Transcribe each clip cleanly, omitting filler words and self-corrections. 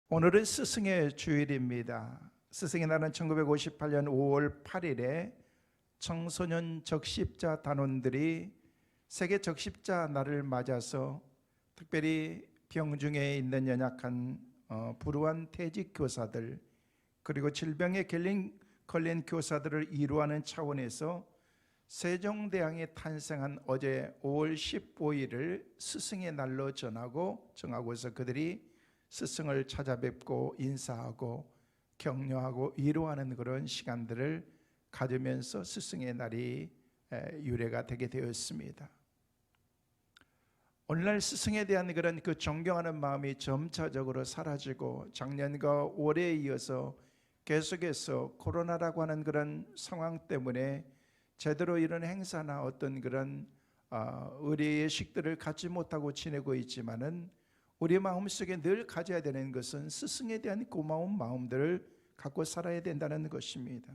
오늘은 스승의 주일입니다. 스승의 날은 1958년 5월 8일에 청소년 적십자 단원들이 세계 적십자 날을 맞아서 특별히 병중에 있는 연약한 불우한 퇴직 교사들, 그리고 질병에 걸린 교사들을 위로하는 차원에서 세종대왕이 탄생한 어제 5월 15일을 스승의 날로 정하고서 그들이 스승을 찾아뵙고 인사하고 격려하고 위로하는 그런 시간들을 가지면서 스승의 날이 유래가 되게 되었습니다. 오늘날 스승에 대한 그런 그 존경하는 마음이 점차적으로 사라지고 작년과 올해에 이어서 계속해서 코로나라고 하는 그런 상황 때문에 제대로 이런 행사나 어떤 그런 의례의 식들을 갖지 못하고 지내고 있지만은 우리 마음속에 늘 가져야 되는 것은 스승에 대한 고마운 마음들을 갖고 살아야 된다는 것입니다.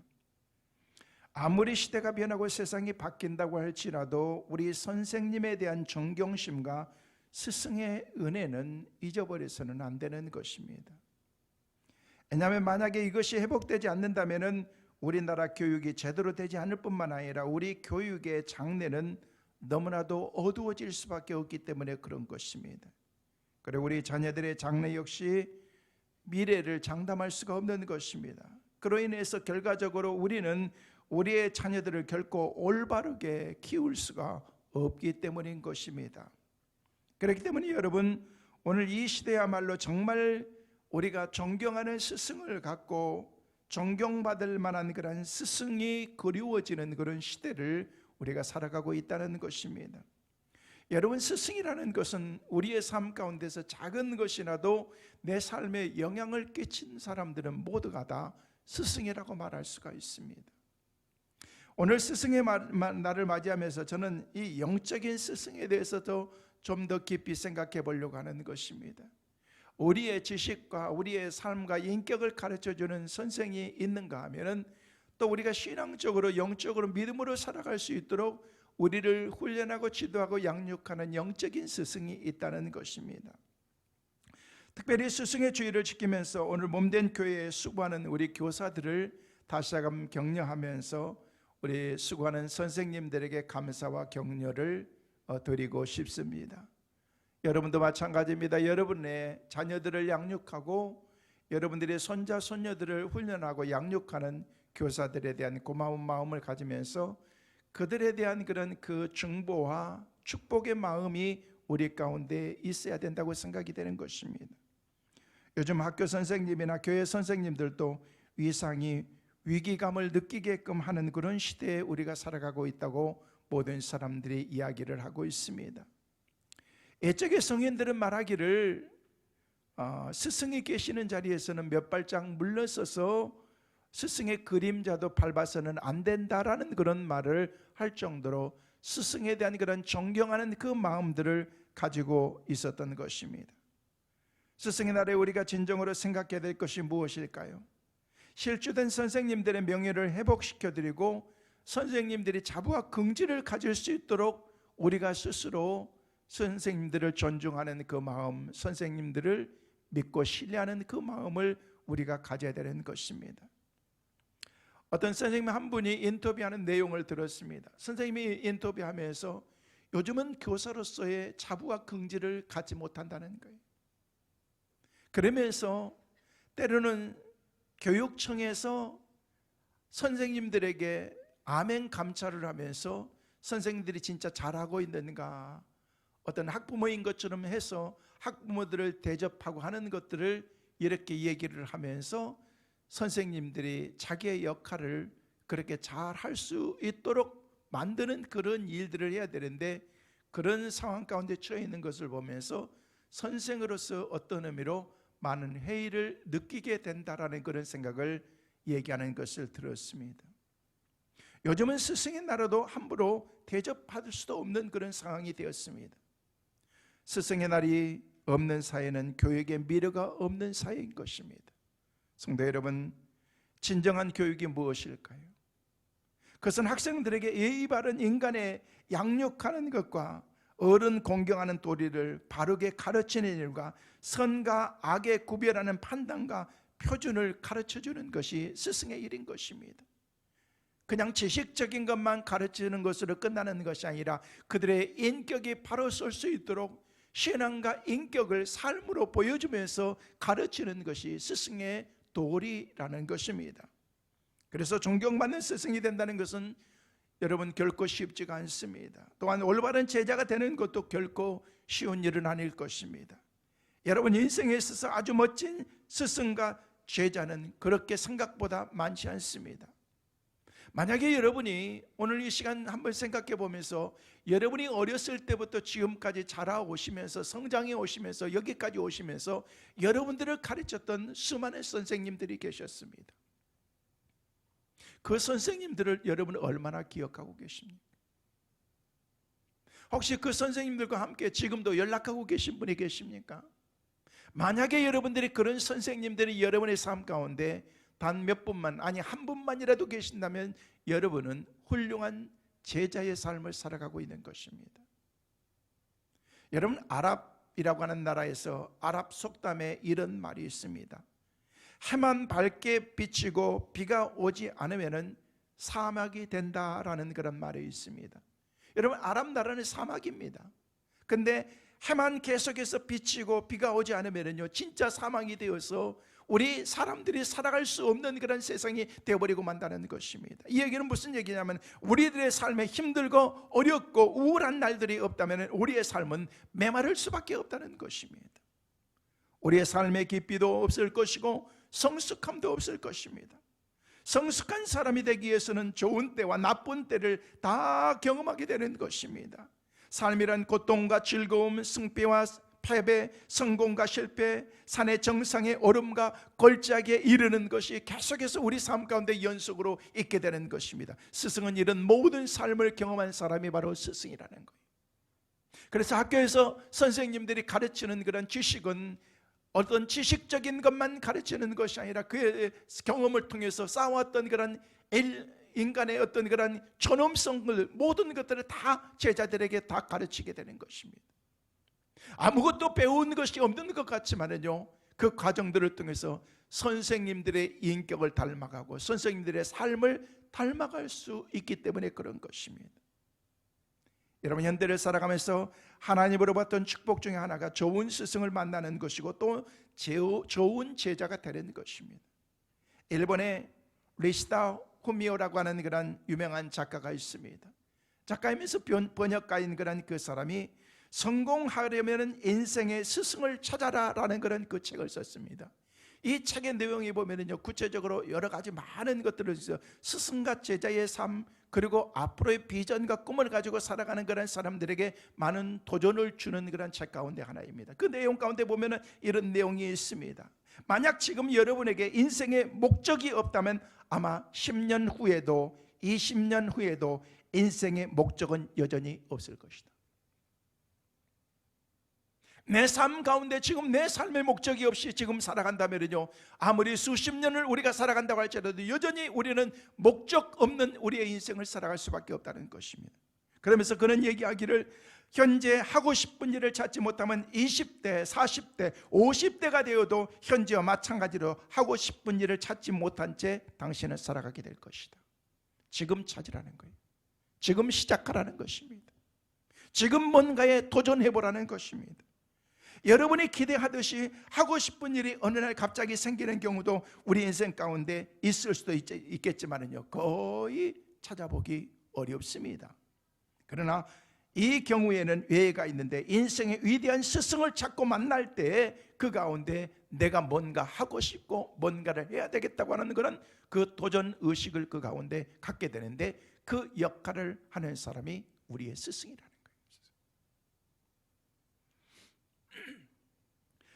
아무리 시대가 변하고 세상이 바뀐다고 할지라도 우리 선생님에 대한 존경심과 스승의 은혜는 잊어버려서는 안 되는 것입니다. 왜냐하면 만약에 이것이 회복되지 않는다면 우리나라 교육이 제대로 되지 않을 뿐만 아니라 우리 교육의 장래는 너무나도 어두워질 수밖에 없기 때문에 그런 것입니다. 그리고 우리 자녀들의 장래 역시 미래를 장담할 수가 없는 것입니다. 그로 인해서 결과적으로 우리는 우리의 자녀들을 결코 올바르게 키울 수가 없기 때문인 것입니다. 그렇기 때문에 여러분, 오늘 이 시대야말로 정말 우리가 존경하는 스승을 갖고 존경받을 만한 그런 스승이 그리워지는 그런 시대를 우리가 살아가고 있다는 것입니다. 여러분, 스승이라는 것은 우리의 삶 가운데서 작은 것이라도 내 삶에 영향을 끼친 사람들은 모두가 다 스승이라고 말할 수가 있습니다. 오늘 스승의 날을 맞이하면서 저는 이 영적인 스승에 대해서도 좀 더 깊이 생각해 보려고 하는 것입니다. 우리의 지식과 우리의 삶과 인격을 가르쳐주는 선생이 있는가 하면은 또 우리가 신앙적으로 영적으로 믿음으로 살아갈 수 있도록 우리를 훈련하고 지도하고 양육하는 영적인 스승이 있다는 것입니다. 특별히 스승의 주의를 지키면서 오늘 몸된 교회에 수고하는 우리 교사들을 다시 한번 격려하면서 우리 수고하는 선생님들에게 감사와 격려를 드리고 싶습니다. 여러분도 마찬가지입니다. 여러분의 자녀들을 양육하고 여러분들의 손자 손녀들을 훈련하고 양육하는 교사들에 대한 고마운 마음을 가지면서 그들에 대한 그런 그 중보와 축복의 마음이 우리 가운데 있어야 된다고 생각이 되는 것입니다. 요즘 학교 선생님이나 교회 선생님들도 위상이 위기감을 느끼게끔 하는 그런 시대에 우리가 살아가고 있다고 모든 사람들이 이야기를 하고 있습니다. 옛적의 성인들은 말하기를 스승이 계시는 자리에서는 몇 발짝 물러서서 스승의 그림자도 밟아서는 안 된다라는 그런 말을 할 정도로 스승에 대한 그런 존경하는 그 마음들을 가지고 있었던 것입니다. 스승의 날에 우리가 진정으로 생각해야 될 것이 무엇일까요? 실주된 선생님들의 명예를 회복시켜드리고 선생님들이 자부와 긍지를 가질 수 있도록 우리가 스스로 선생님들을 존중하는 그 마음, 선생님들을 믿고 신뢰하는 그 마음을 우리가 가져야 되는 것입니다. 어떤 선생님 한 분이 인터뷰하는 내용을 들었습니다. 선생님이 인터뷰하면서 요즘은 교사로서의 자부와 긍지를 갖지 못한다는 거예요. 그러면서 때로는 교육청에서 선생님들에게 아멘 감찰을 하면서 선생님들이 진짜 잘하고 있는가, 어떤 학부모인 것처럼 해서 학부모들을 대접하고 하는 것들을 이렇게 얘기를 하면서 선생님들이 자기의 역할을 그렇게 잘 할 수 있도록 만드는 그런 일들을 해야 되는데 그런 상황 가운데 처해 있는 것을 보면서 선생으로서 어떤 의미로 많은 회의를 느끼게 된다라는 그런 생각을 얘기하는 것을 들었습니다. 요즘은 스승의 나라도 함부로 대접받을 수도 없는 그런 상황이 되었습니다. 스승의 날이 없는 사회는 교육의 미래가 없는 사회인 것입니다. 성도 여러분, 진정한 교육이 무엇일까요? 그것은 학생들에게 예의 바른 인간의 양육하는 것과 어른 공경하는 도리를 바르게 가르치는 일과 선과 악의 구별하는 판단과 표준을 가르쳐주는 것이 스승의 일인 것입니다. 그냥 지식적인 것만 가르치는 것으로 끝나는 것이 아니라 그들의 인격이 바로 설 수 있도록 신앙과 인격을 삶으로 보여주면서 가르치는 것이 스승의 도리라는 것입니다. 그래서 존경받는 스승이 된다는 것은 여러분 결코 쉽지가 않습니다. 또한 올바른 제자가 되는 것도 결코 쉬운 일은 아닐 것입니다. 여러분 인생에 있어서 아주 멋진 스승과 제자는 그렇게 생각보다 많지 않습니다. 만약에 여러분이 오늘 이 시간 한번 생각해 보면서 여러분이 어렸을 때부터 지금까지 자라오시면서 성장해 오시면서 여기까지 오시면서 여러분들을 가르쳤던 수많은 선생님들이 계셨습니다. 그 선생님들을 여러분은 얼마나 기억하고 계십니까? 혹시 그 선생님들과 함께 지금도 연락하고 계신 분이 계십니까? 만약에 여러분들이 그런 선생님들이 여러분의 삶 가운데 단 몇 분만, 아니 한 분만이라도 계신다면 여러분은 훌륭한 제자의 삶을 살아가고 있는 것입니다. 여러분 아랍이라고 하는 나라에서 아랍 속담에 이런 말이 있습니다. 해만 밝게 비치고 비가 오지 않으면 사막이 된다라는 그런 말이 있습니다. 여러분 아랍 나라는 사막입니다. 근데 해만 계속해서 비치고 비가 오지 않으면요 진짜 사막이 되어서 우리 사람들이 살아갈 수 없는 그런 세상이 되어버리고 만다는 것입니다. 이 얘기는 무슨 얘기냐면 우리들의 삶에 힘들고 어렵고 우울한 날들이 없다면 우리의 삶은 메마를 수밖에 없다는 것입니다. 우리의 삶의 깊이도 없을 것이고 성숙함도 없을 것입니다. 성숙한 사람이 되기 위해서는 좋은 때와 나쁜 때를 다 경험하게 되는 것입니다. 삶이란 고통과 즐거움, 승패와 패배, 성공과 실패, 산의 정상의 오름과 골짜기에 이르는 것이 계속해서 우리 삶 가운데 연속으로 있게 되는 것입니다. 스승은 이런 모든 삶을 경험한 사람이 바로 스승이라는 거예요. 그래서 학교에서 선생님들이 가르치는 그런 지식은 어떤 지식적인 것만 가르치는 것이 아니라 그의 경험을 통해서 쌓아왔던 그런 인간의 어떤 그런 존엄성을 모든 것들을 다 제자들에게 다 가르치게 되는 것입니다. 아무것도 배운 것이 없는 것 같지만은요 그 과정들을 통해서 선생님들의 인격을 닮아가고 선생님들의 삶을 닮아갈 수 있기 때문에 그런 것입니다. 여러분 현대를 살아가면서 하나님으로 받던 축복 중에 하나가 좋은 스승을 만나는 것이고 또 좋은 제자가 되는 것입니다. 일본의 리시다 후미오라고 하는 그런 유명한 작가가 있습니다. 작가이면서 번역가인 그런 그 사람이 성공하려면 인생의 스승을 찾아라라는 그런 그 책을 썼습니다. 이 책의 내용이 보면은요 구체적으로 여러 가지 많은 것들을 있어요. 스승과 제자의 삶 그리고 앞으로의 비전과 꿈을 가지고 살아가는 그런 사람들에게 많은 도전을 주는 그런 책 가운데 하나입니다. 그 내용 가운데 보면은 이런 내용이 있습니다. 만약 지금 여러분에게 인생의 목적이 없다면 아마 10년 후에도 20년 후에도 인생의 목적은 여전히 없을 것이다. 내 삶 가운데 지금 내 삶의 목적이 없이 지금 살아간다면요 아무리 수십 년을 우리가 살아간다고 할지라도 여전히 우리는 목적 없는 우리의 인생을 살아갈 수밖에 없다는 것입니다. 그러면서 그는 얘기하기를 현재 하고 싶은 일을 찾지 못하면 20대, 40대, 50대가 되어도 현재와 마찬가지로 하고 싶은 일을 찾지 못한 채 당신은 살아가게 될 것이다. 지금 찾으라는 거예요. 지금 시작하라는 것입니다. 지금 뭔가에 도전해보라는 것입니다. 여러분이 기대하듯이 하고 싶은 일이 어느 날 갑자기 생기는 경우도 우리 인생 가운데 있을 수도 있겠지만요 거의 찾아보기 어렵습니다. 그러나 이 경우에는 예외가 있는데 인생의 위대한 스승을 찾고 만날 때 그 가운데 내가 뭔가 하고 싶고 뭔가를 해야 되겠다고 하는 그런 그 도전 의식을 그 가운데 갖게 되는데 그 역할을 하는 사람이 우리의 스승이라는 거예요.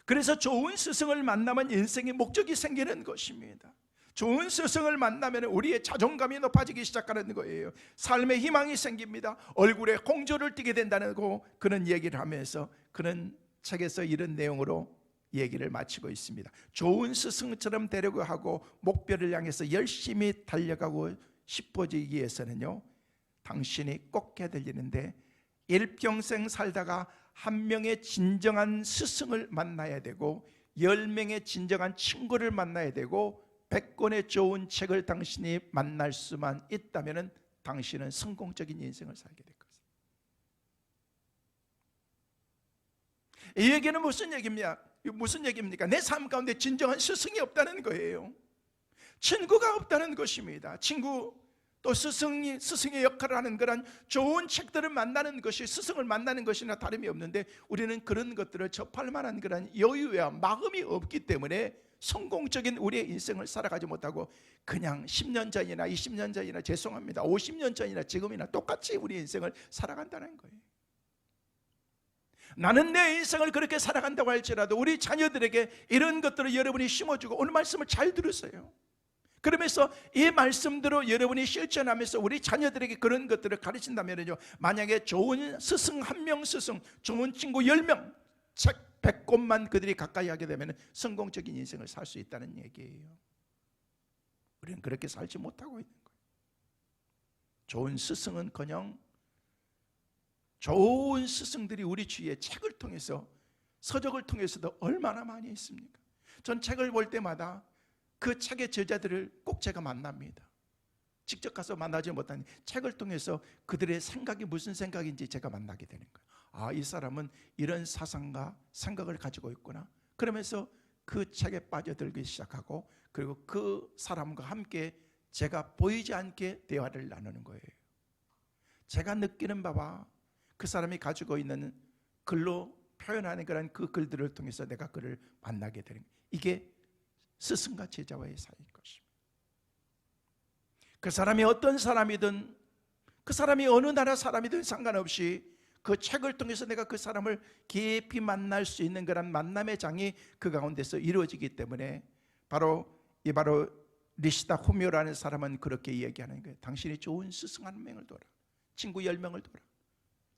그래서 좋은 스승을 만나면 인생의 목적이 생기는 것입니다. 좋은 스승을 만나면 우리의 자존감이 높아지기 시작하는 거예요. 삶의 희망이 생깁니다. 얼굴에 홍조를 띠게 된다는 그런 얘기를 하면서 그는 책에서 이런 내용으로 얘기를 마치고 있습니다. 좋은 스승처럼 되려고 하고 목표를 향해서 열심히 달려가고 싶어지기 위해서는요 당신이 꼭 해야 될 일인데 일평생 살다가 한 명의 진정한 스승을 만나야 되고 10명의 진정한 친구를 만나야 되고 100권의 좋은 책을 당신이 만날 수만 있다면 당신은 성공적인 인생을 살게 될 것입니다. 이 얘기는 무슨 얘기입니까? 내 삶 가운데 진정한 스승이 없다는 거예요. 친구가 없다는 것입니다. 친구 또 스승의 역할을 하는 그런 좋은 책들을 만나는 것이 스승을 만나는 것이나 다름이 없는데 우리는 그런 것들을 접할 만한 그런 여유와 마음이 없기 때문에 성공적인 우리의 인생을 살아가지 못하고 그냥 10년 전이나 20년 전이나 죄송합니다 50년 전이나 지금이나 똑같이 우리 인생을 살아간다는 거예요. 나는 내 인생을 그렇게 살아간다고 할지라도 우리 자녀들에게 이런 것들을 여러분이 심어주고 오늘 말씀을 잘 들으세요. 그러면서 이 말씀대로 여러분이 실천하면서 우리 자녀들에게 그런 것들을 가르친다면요, 만약에 좋은 스승 1명 스승, 좋은 친구 10명, 책 100권만 그들이 가까이 하게 되면 성공적인 인생을 살 수 있다는 얘기예요. 우리는 그렇게 살지 못하고 있는 거예요. 좋은 스승은커녕 좋은 스승들이 우리 주위에 책을 통해서 서적을 통해서도 얼마나 많이 있습니까? 전 책을 볼 때마다 그 책의 저자들을 꼭 제가 만납니다. 직접 가서 만나지 못하니 책을 통해서 그들의 생각이 무슨 생각인지 제가 만나게 되는 거예요. 아, 이 사람은 이런 사상과 생각을 가지고 있구나. 그러면서 그 책에 빠져들기 시작하고 그리고 그 사람과 함께 제가 보이지 않게 대화를 나누는 거예요. 제가 느끼는 바와 그 사람이 가지고 있는 글로 표현하는 그런 그 글들을 통해서 내가 그를 만나게 되는 거예요. 이게 스승과 제자와의 사이인 것입니다. 그 사람이 어떤 사람이든 그 사람이 어느 나라 사람이든 상관없이 그 책을 통해서 내가 그 사람을 깊이 만날 수 있는 그런 만남의 장이 그 가운데서 이루어지기 때문에 바로 리시다 후미오라는 사람은 그렇게 이야기하는 거예요. 당신이 좋은 스승 1명을 둬라, 친구 10명을 둬라,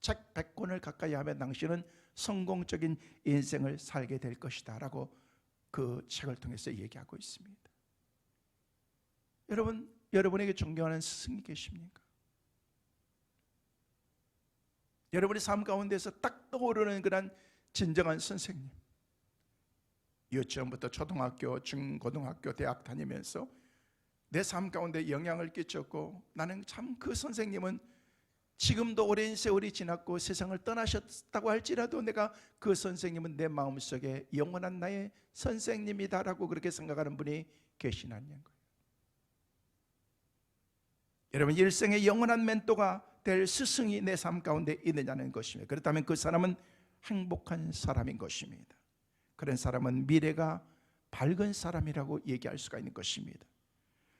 책 100권을 가까이 하면 당신은 성공적인 인생을 살게 될 것이다 라고 그 책을 통해서 얘기하고 있습니다. 여러분, 여러분에게 존경하는 스승이 계십니까? 여러분의 삶 가운데서 딱 떠오르는 그런 진정한 선생님, 유치원부터 초등학교, 중고등학교, 대학 다니면서 내 삶 가운데 영향을 끼쳤고 나는 참 그 선생님은 지금도 오랜 세월이 지났고 세상을 떠나셨다고 할지라도 내가 그 선생님은 내 마음속에 영원한 나의 선생님이다라고 그렇게 생각하는 분이 계시냐는 거예요. 여러분, 일생의 영원한 멘토가 될 스승이 내 삶 가운데 있느냐는 것입니다. 그렇다면 그 사람은 행복한 사람인 것입니다. 그런 사람은 미래가 밝은 사람이라고 얘기할 수가 있는 것입니다.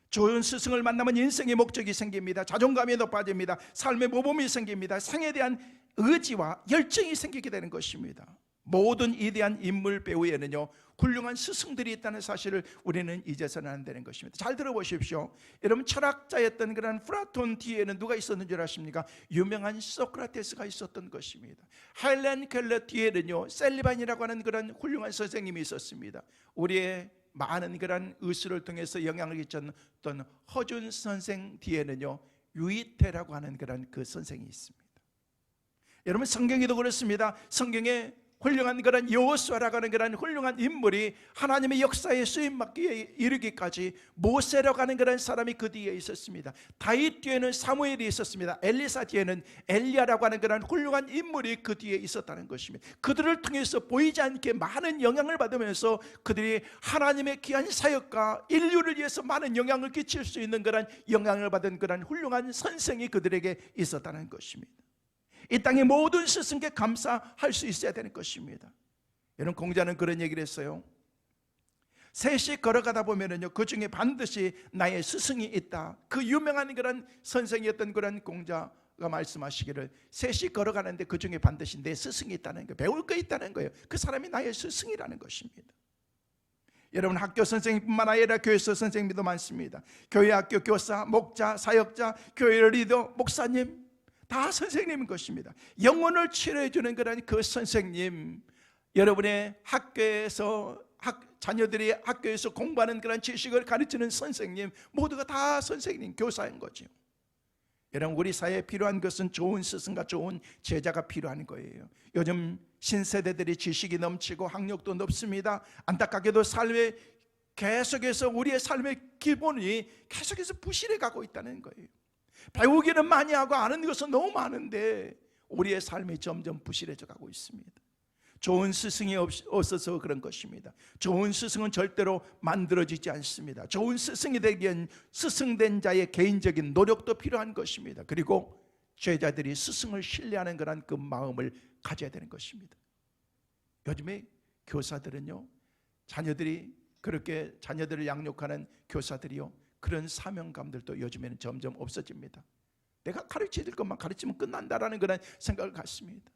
좋은 스승을 만나면 인생의 목적이 생깁니다. 자존감이 높아집니다. 삶의 모범이 생깁니다. 생에 대한 의지와 열정이 생기게 되는 것입니다. 모든 위대한 인물 배우에는요 훌륭한 스승들이 있다는 사실을 우리는 잊어서는 안 되는 것입니다. 잘 들어보십시오. 여러분, 철학자였던 그런 플라톤 뒤에는 누가 있었는 줄 아십니까? 유명한 소크라테스가 있었던 것입니다. 헬렌 켈러 뒤에는요 셀리반이라고 하는 그런 훌륭한 선생님이 있었습니다. 우리의 많은 그런 의술을 통해서 영향을 끼쳤던 허준 선생 뒤에는요 유이태라고 하는 그런 그 선생이 있습니다. 여러분, 성경에도 그렇습니다. 성경에 훌륭한 그런 여호수아라고 하는 그런 훌륭한 인물이 하나님의 역사에 쓰임받기에 이르기까지 모세라고 하는 그런 사람이 그 뒤에 있었습니다. 다윗 뒤에는 사무엘이 있었습니다. 엘리사 뒤에는 엘리야라고 하는 그런 훌륭한 인물이 그 뒤에 있었다는 것입니다. 그들을 통해서 보이지 않게 많은 영향을 받으면서 그들이 하나님의 귀한 사역과 인류를 위해서 많은 영향을 끼칠 수 있는 그런 영향을 받은 그런 훌륭한 선생이 그들에게 있었다는 것입니다. 이 땅의 모든 스승께 감사할 수 있어야 되는 것입니다. 여러분, 공자는 그런 얘기를 했어요. 셋이 걸어가다 보면은요 그 중에 반드시 나의 스승이 있다. 그 유명한 그런 선생이었던 그런 공자가 말씀하시기를 셋이 걸어가는데 그 중에 반드시 내 스승이 있다는 거예요. 배울 거 있다는 거예요. 그 사람이 나의 스승이라는 것입니다. 여러분, 학교 선생님뿐만 아니라 교회에서 선생님도 많습니다. 교회 학교 교사, 목자, 사역자, 교회 리더, 목사님 다 선생님인 것입니다. 영혼을 치료해 주는 그런 그 선생님, 여러분의 학교에서 자녀들이 학교에서 공부하는 그런 지식을 가르치는 선생님, 모두가 다 선생님, 교사인 거죠. 여러분, 우리 사회에 필요한 것은 좋은 스승과 좋은 제자가 필요한 거예요. 요즘 신세대들이 지식이 넘치고 학력도 높습니다. 안타깝게도 삶에 계속해서 우리의 삶의 기본이 계속해서 부실해 가고 있다는 거예요. 배우기는 많이 하고 아는 것은 너무 많은데 우리의 삶이 점점 부실해져 가고 있습니다. 좋은 스승이 없어서 그런 것입니다. 좋은 스승은 절대로 만들어지지 않습니다. 좋은 스승이 되기엔 스승된 자의 개인적인 노력도 필요한 것입니다. 그리고 제자들이 스승을 신뢰하는 그런 그 마음을 가져야 되는 것입니다. 요즘에 교사들은요, 그렇게 자녀들을 양육하는 교사들이요, 그런 사명감들도 요즘에는 점점 없어집니다. 내가 가르쳐야 될 것만 가르치면 끝난다라는 그런 생각을 갖습니다.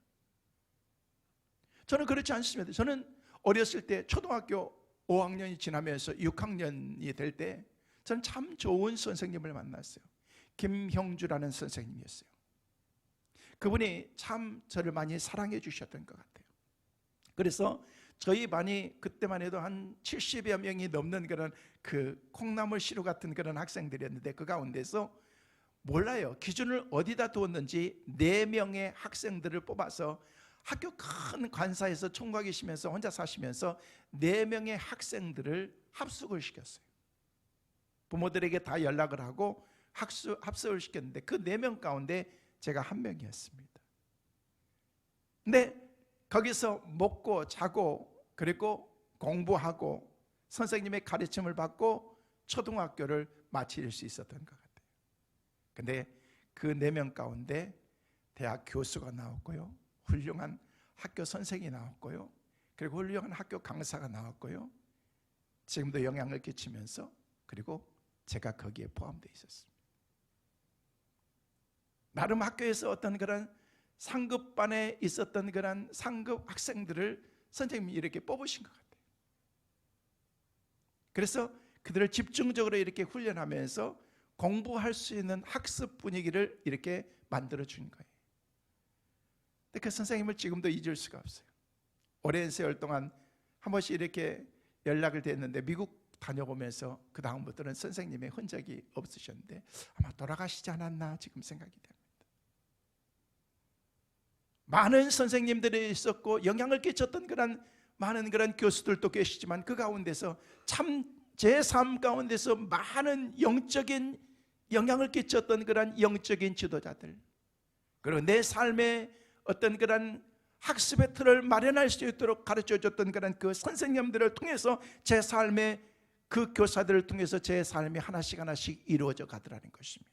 저는 그렇지 않습니다. 저는 어렸을 때 초등학교 5학년이 지나면서 6학년이 될 때 저는 참 좋은 선생님을 만났어요. 김형주라는 선생님이었어요. 그분이 참 저를 많이 사랑해 주셨던 것 같아요. 그래서 저희 반이 그때만 해도 한 70여 명이 넘는 그런 그 콩나물 시루 같은 그런 학생들이었는데, 그 가운데서 몰라요, 기준을 어디다 두었는지 4명의 학생들을 뽑아서 학교 큰 관사에서 총각이시면서 혼자 사시면서 4명의 학생들을 합숙을 시켰어요. 부모들에게 다 연락을 하고 합숙을 시켰는데 그 4명 가운데 제가 한 명이었습니다. 근데 거기서 먹고 자고 그리고 공부하고 선생님의 가르침을 받고 초등학교를 마칠 수 있었던 것 같아요. 근데 그 4명 가운데 대학 교수가 나왔고요, 훌륭한 학교 선생이 나왔고요, 그리고 훌륭한 학교 강사가 나왔고요, 지금도 영향을 끼치면서, 그리고 제가 거기에 포함되어 있었습니다. 나름 학교에서 어떤 그런 상급반에 있었던 그런 상급 학생들을 선생님이 이렇게 뽑으신 것 같아요. 그래서 그들을 집중적으로 이렇게 훈련하면서 공부할 수 있는 학습 분위기를 이렇게 만들어 준 거예요. 근데 그 선생님을 지금도 잊을 수가 없어요. 오랜 세월 동안 한 번씩 이렇게 연락을 됐는데 미국 다녀오면서 그 다음부터는 선생님의 흔적이 없으셨는데 아마 돌아가시지 않았나 지금 생각이 됩니다. 많은 선생님들이 있었고 영향을 끼쳤던 그런 많은 그런 교수들도 계시지만 그 가운데서 참 제 삶 가운데서 많은 영적인 영향을 끼쳤던 그런 영적인 지도자들, 그리고 내 삶에 어떤 그런 학습의 틀을 마련할 수 있도록 가르쳐줬던 그런 그 선생님들을 통해서 제 삶의 그 교사들을 통해서 제 삶이 하나씩 하나씩 이루어져 가더라는 것입니다.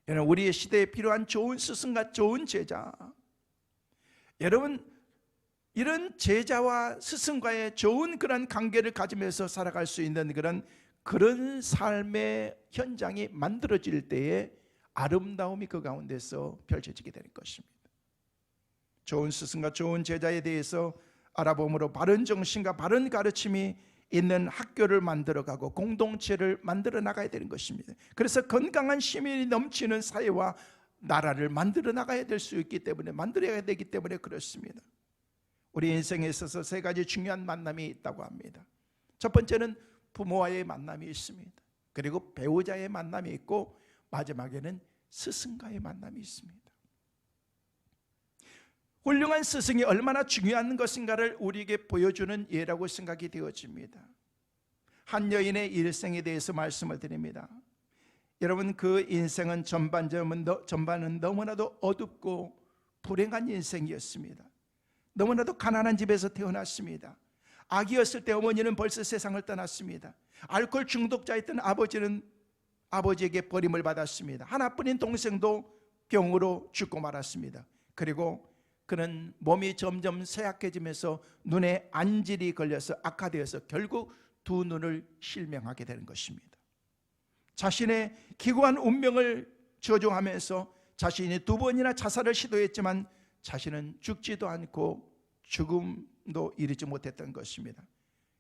여러분, 우리의 시대에 필요한 좋은 스승과 좋은 제자, 여러분 이런 제자와 스승과의 좋은 그런 관계를 가지면서 살아갈 수 있는 그런 삶의 현장이 만들어질 때에 아름다움이 그 가운데서 펼쳐지게 되는 것입니다. 좋은 스승과 좋은 제자에 대해서 알아봄으로 바른 정신과 바른 가르침이 있는 학교를 만들어가고 공동체를 만들어 나가야 되는 것입니다. 그래서 건강한 시민이 넘치는 사회와 나라를 만들어 나가야 될 수 있기 때문에, 만들어야 되기 때문에 그렇습니다. 우리 인생에 있어서 3가지 중요한 만남이 있다고 합니다. 첫 번째는 부모와의 만남이 있습니다. 그리고 배우자의 만남이 있고 마지막에는 스승과의 만남이 있습니다. 훌륭한 스승이 얼마나 중요한 것인가를 우리에게 보여주는 예라고 생각이 되어집니다. 한 여인의 일생에 대해서 말씀을 드립니다. 여러분, 그 인생은 전반은 너무나도 어둡고 불행한 인생이었습니다. 너무나도 가난한 집에서 태어났습니다. 아기였을 때 어머니는 벌써 세상을 떠났습니다. 알코올 중독자였던 아버지는 아버지에게 버림을 받았습니다. 하나뿐인 동생도 병으로 죽고 말았습니다. 그리고 그는 몸이 점점 쇠약해지면서 눈에 안질이 걸려서 악화되어서 결국 2 눈을 실명하게 되는 것입니다. 자신의 기구한 운명을 저주하면서 자신이 2번이나 자살을 시도했지만 자신은 죽지도 않고 죽음도 이르지 못했던 것입니다.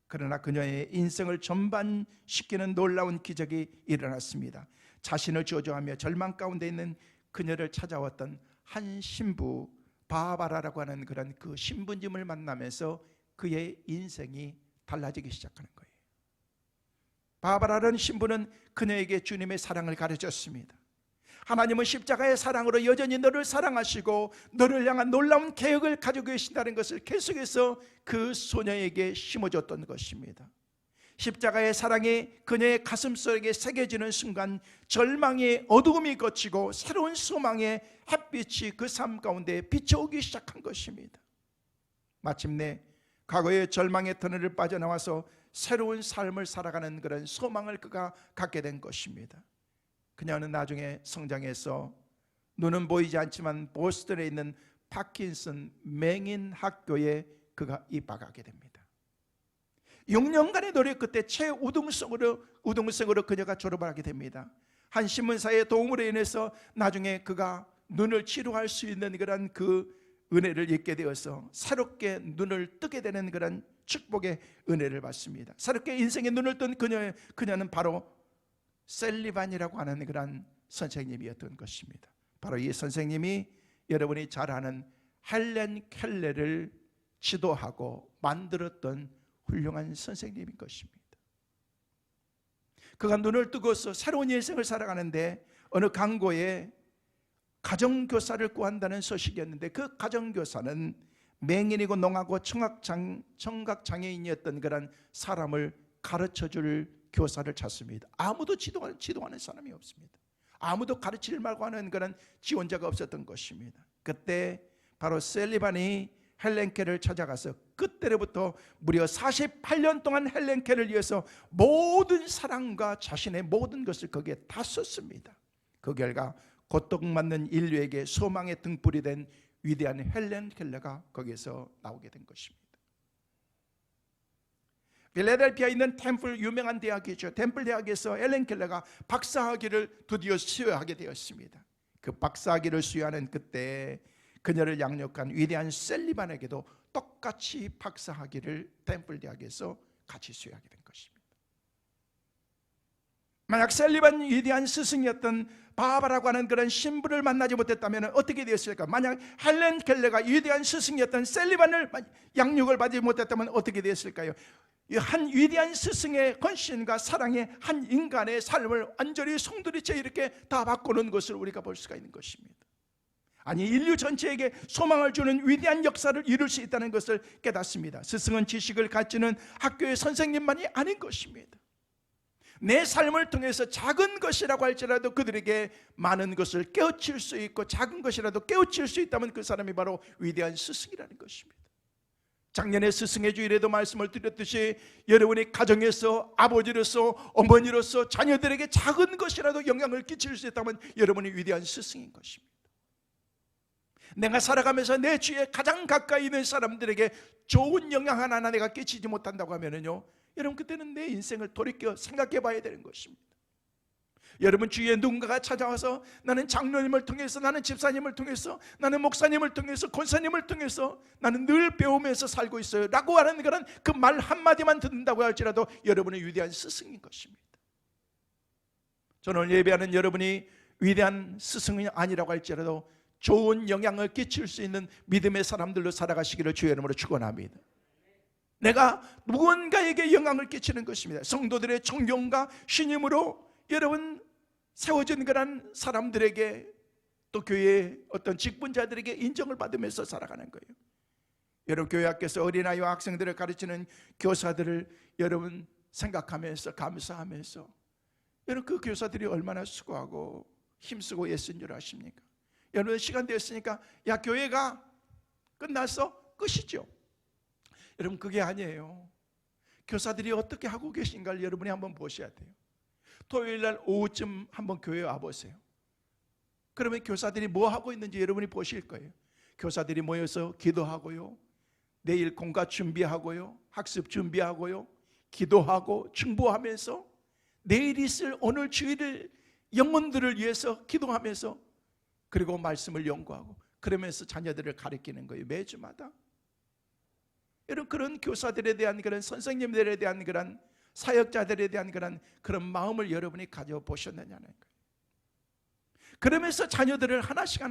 그러나 그녀의 인생을 전반시키는 놀라운 기적이 일어났습니다. 자신을 저주하며 절망 가운데 있는 그녀를 찾아왔던 한 신부 바바라라고 하는 그런 그 신부님을 만나면서 그의 인생이 달라지기 시작하는 거예요. 바바라라는 신부는 그녀에게 주님의 사랑을 가르쳤습니다. 하나님은 십자가의 사랑으로 여전히 너를 사랑하시고 너를 향한 놀라운 계획을 가지고 계신다는 것을 계속해서 그 소녀에게 심어줬던 것입니다. 십자가의 사랑이 그녀의 가슴속에 새겨지는 순간 절망의 어두움이 걷히고 새로운 소망의 햇빛이 그 삶 가운데 비춰오기 시작한 것입니다. 마침내 과거의 절망의 터널을 빠져나와서 새로운 삶을 살아가는 그런 소망을 그가 갖게 된 것입니다. 그녀는 나중에 성장해서 눈은 보이지 않지만 보스턴에 있는 파킨슨 맹인 학교에 그가 입학하게 됩니다. 6년간의 노력 끝에 최우등생으로 그녀가 졸업을 하게 됩니다. 한 신문사의 도움으로 인해서 나중에 그가 눈을 치료할 수 있는 그런 그 은혜를 입게 되어서 새롭게 눈을 뜨게 되는 그런 축복의 은혜를 받습니다. 새롭게 인생의 눈을 뜬 그녀는 바로 셀리반이라고 하는 그런 선생님이었던 것입니다. 바로 이 선생님이 여러분이 잘 아는 헬렌 켈러를 지도하고 만들었던 훌륭한 선생님인 것입니다. 그가 눈을 뜨고서 새로운 인생을 살아가는데 어느 강고에 가정교사를 구한다는 소식이었는데 그 가정교사는 맹인이고 농하고 청각장애인이었던 그런 사람을 가르쳐줄 교사를 찾습니다. 아무도 지도하는 사람이 없습니다. 아무도 가르칠 말고 하는 그런 지원자가 없었던 것입니다. 그때 바로 셀리반이 헬렌 켈러를 찾아가서 그때로부터 무려 48년 동안 헬렌 켈러를 위해서 모든 사랑과 자신의 모든 것을 거기에 다 썼습니다. 그 결과 고통받는 인류에게 소망의 등불이 된 위대한 헬렌 켈러가 거기에서 나오게 된 것입니다. 필라델피아에 있는 템플 유명한 대학이죠. 템플 대학에서 헬렌 켈러가 박사학위를 드디어 수여하게 되었습니다. 그 박사학위를 수여하는 그때 그녀를 양육한 위대한 셀리반에게도 똑같이 박사학위를 템플 대학에서 같이 수여하게 된 것입니다. 만약 셀리반 위대한 스승이었던 바바라고 하는 그런 신부를 만나지 못했다면 어떻게 되었을까? 만약 헬렌 켈러가 위대한 스승이었던 셀리반을 양육을 받지 못했다면 어떻게 되었을까요? 한 위대한 스승의 헌신과 사랑의 한 인간의 삶을 완전히 송두리째 이렇게 다 바꾸는 것을 우리가 볼 수가 있는 것입니다. 아니, 인류 전체에게 소망을 주는 위대한 역사를 이룰 수 있다는 것을 깨닫습니다. 스승은 지식을 가르치는 학교의 선생님만이 아닌 것입니다. 내 삶을 통해서 작은 것이라고 할지라도 그들에게 많은 것을 깨우칠 수 있고 작은 것이라도 깨우칠 수 있다면 그 사람이 바로 위대한 스승이라는 것입니다. 작년에 스승의 주일에도 말씀을 드렸듯이 여러분이 가정에서 아버지로서 어머니로서 자녀들에게 작은 것이라도 영향을 끼칠 수 있다면 여러분이 위대한 스승인 것입니다. 내가 살아가면서 내 주위에 가장 가까이 있는 사람들에게 좋은 영향 하나 내가 끼치지 못한다고 하면요, 여러분 그때는 내 인생을 돌이켜 생각해 봐야 되는 것입니다. 여러분 주위에 누군가가 찾아와서 나는 장로님을 통해서, 나는 집사님을 통해서, 나는 목사님을 통해서, 권사님을 통해서 나는 늘 배우면서 살고 있어요 라고 하는 그런 그 말 한마디만 듣는다고 할지라도 여러분의 위대한 스승인 것입니다. 저는 오늘 예배하는 여러분이 위대한 스승이 아니라고 할지라도 좋은 영향을 끼칠 수 있는 믿음의 사람들로 살아가시기를 주의 이름으로 축원합니다. 내가 누군가에게 영향을 끼치는 것입니다. 성도들의 존경과 신임으로 여러분 세워진 그런 사람들에게, 또 교회의 어떤 직분자들에게 인정을 받으면서 살아가는 거예요. 여러분 교회 학교에서 어린아이와 학생들을 가르치는 교사들을 여러분 생각하면서 감사하면서, 여러분 그 교사들이 얼마나 수고하고 힘쓰고 애쓴 줄 아십니까? 여러분 시간 됐으니까 야 교회가 끝났어? 끝이죠. 여러분 그게 아니에요. 교사들이 어떻게 하고 계신가를 여러분이 한번 보셔야 돼요. 토요일날 오후쯤 한번 교회에 와보세요. 그러면 교사들이 뭐 하고 있는지 여러분이 보실 거예요. 교사들이 모여서 기도하고요, 내일 공과 준비하고요, 학습 준비하고요, 기도하고 충보하면서 내일 있을 오늘 주일을 영혼들을 위해서 기도하면서, 그리고 말씀을 연구하고 그러면서 자녀들을 가르치는 거예요. 매주마다. 여러분 그런 교사들에 대한, 그런 선생님들에 대한, 그런 사역자들에 대한 그런 마음을 여러분이 가져보셨느냐는 거예요. 그러면서 자녀들을 하나씩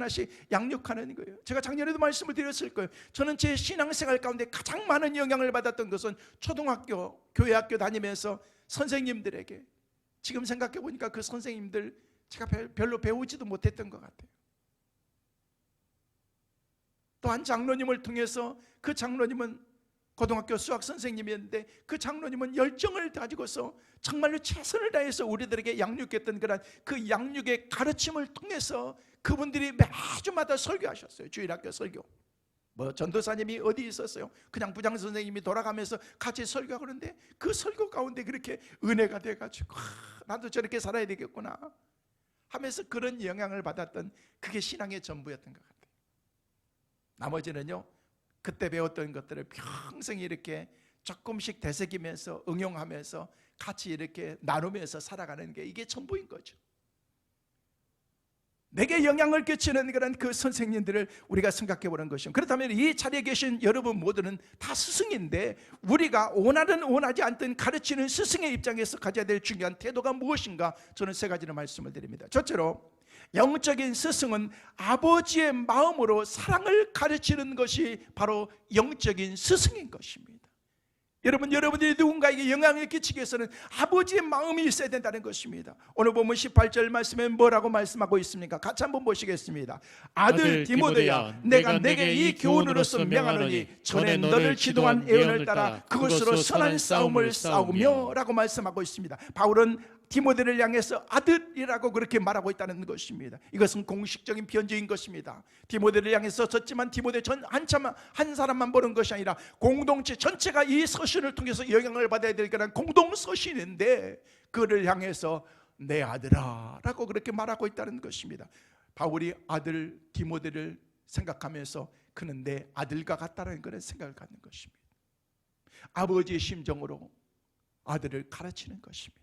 양육하는 거예요. 제가 작년에도 말씀을 드렸을 거예요. 저는 제 신앙생활 가운데 가장 많은 영향을 받았던 것은 초등학교, 교회학교 다니면서 선생님들에게, 지금 생각해 보니까 그 선생님들 제가 별로 배우지도 못했던 것 같아요. 또한 장로님을 통해서, 그 장로님은 고등학교 수학 선생님이었는데 그 장로님은 열정을 가지고서 정말로 최선을 다해서 우리들에게 양육했던 그런 그 양육의 가르침을 통해서 그분들이 매주마다 설교하셨어요. 주일학교 설교. 뭐 전도사님이 어디 있었어요? 그냥 부장 선생님이 돌아가면서 같이 설교하고 그러는데 그 설교 가운데 그렇게 은혜가 돼가지고 나도 저렇게 살아야 되겠구나 하면서 그런 영향을 받았던, 그게 신앙의 전부였던 것 같아요. 나머지는요, 그때 배웠던 것들을 평생 이렇게 조금씩 되새기면서 응용하면서 같이 이렇게 나누면서 살아가는 게 이게 전부인 거죠. 내게 영향을 끼치는 그런 그 선생님들을 우리가 생각해 보는 것이죠. 그렇다면 이 자리에 계신 여러분 모두는 다 스승인데 우리가 원하든 원하지 않든 가르치는 스승의 입장에서 가져야 될 중요한 태도가 무엇인가? 저는 세 가지를 말씀을 드립니다. 첫째로, 영적인 스승은 아버지의 마음으로 사랑을 가르치는 것이 바로 영적인 스승인 것입니다. 여러분들이 누군가에게 영향을 끼치기 위해서는 아버지의 마음이 있어야 된다는 것입니다. 오늘 보면 18절 말씀에 뭐라고 말씀하고 있습니까? 같이 한번 보시겠습니다. 아들 디모데야, 내가 내게 이 교훈으로서 명하노니 전에 너를 지도한 예언을 따라 그것으로 선한 싸움을 싸우며 라고 말씀하고 있습니다. 바울은 디모데를 향해서 아들이라고 그렇게 말하고 있다는 것입니다. 이것은 공식적인 편지인 것입니다. 디모데를 향해서 썼지만 디모데 한 사람만 보는 것이 아니라 공동체 전체가 이 서신을 통해서 영향을 받아야 될 그런 공동 서신인데 그를 향해서 내 아들아 라고 그렇게 말하고 있다는 것입니다. 바울이 아들 디모데를 생각하면서 그는 내 아들과 같다는 그런 생각을 갖는 것입니다. 아버지의 심정으로 아들을 가르치는 것입니다.